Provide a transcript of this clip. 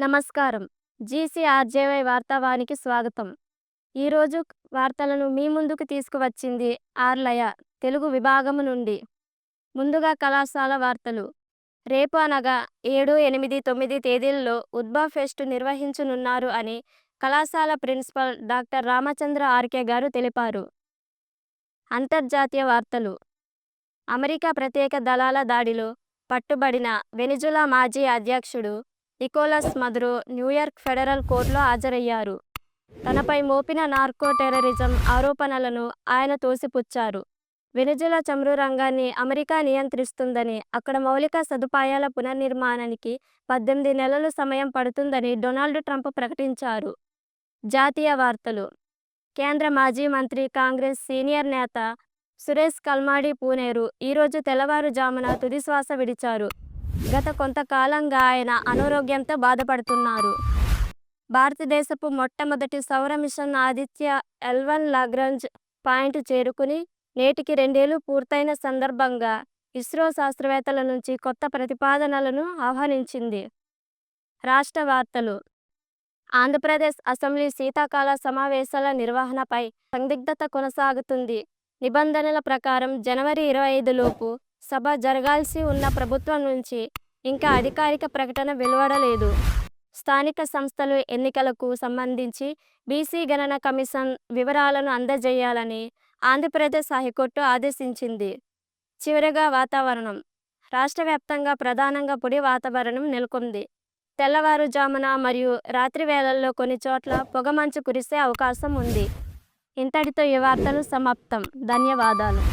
నమస్కారం. జీసీఆర్జేవై వార్తావానికి స్వాగతం. ఈరోజు వార్తలను మీ ముందుకు తీసుకువచ్చింది ఆర్లయ తెలుగు విభాగము నుండి. ముందుగా కళాశాల వార్తలు. రేపు అనగా 7, 8, 9 తేదీల్లో ఉద్భవ్ ఫెస్ట్ నిర్వహించనున్నారు అని కళాశాల ప్రిన్సిపల్ డాక్టర్ రామచంద్ర ఆర్కే గారు తెలిపారు. అంతర్జాతీయ వార్తలు. అమెరికా ప్రత్యేక దళాల దాడిలో పట్టుబడిన వెనిజులా మాజీ అధ్యక్షుడు నికోలస్ మదురో న్యూయార్క్ ఫెడరల్ కోర్టులో హాజరయ్యారు. తనపై మోపిన నార్కో టెర్రరిజం ఆరోపణలను ఆయన తోసిపుచ్చారు. వెనిజులా చమురు రంగాన్ని అమెరికా నియంత్రిస్తుందని, అక్కడ మౌలిక సదుపాయాల పునర్నిర్మాణానికి 18 నెలలు సమయం పడుతుందని డొనాల్డ్ ట్రంప్ ప్రకటించారు. జాతీయ వార్తలు. కేంద్ర మాజీ మంత్రి, కాంగ్రెస్ సీనియర్ నేత సురేష్ కల్మాడి పూనేరు ఈరోజు తెల్లవారుజామున తుదిశ్వాస విడిచారు. గత కొంతకాలంగా ఆయన అనారోగ్యంతో బాధపడుతున్నారు. భారతదేశపు మొట్టమొదటి సౌర machine Aditya L1 Lagrange point చేరుకుని నేటికి 2 ఏళ్లు పూర్తయిన సందర్భంగా ఇస్రో శాస్త్రవేత్తల నుంచి కొత్త ప్రతిపాదనలను ఆహ్వానించింది. రాష్ట్ర వార్తలు. ఆంధ్రప్రదేశ్ అసెంబ్లీ శీతాకాల సమావేశాల నిర్వహణపై సందిగ్ధత కొనసాగుతుంది. నిబంధనల ప్రకారం జనవరి 25 లోపు సభ జరగాల్సి ఉన్న ప్రభుత్వం నుంచి ఇంకా అధికారిక ప్రకటన వెలువడలేదు. స్థానిక సంస్థలు ఎన్నికలకు సంబంధించి బీసీ గణన కమిషన్ వివరాలను అందజేయాలని ఆంధ్రప్రదేశ్ హైకోర్టు ఆదేశించింది. చివరగా వాతావరణం. రాష్ట్ర వ్యాప్తంగా ప్రధానంగా పొడి వాతావరణం నెలకొంది. తెల్లవారుజామున మరియు రాత్రి వేళల్లో కొన్ని చోట్ల పొగమంచు కురిసే అవకాశం ఉంది. ఇంతటితో ఈ వార్తలు సమాప్తం. ధన్యవాదాలు.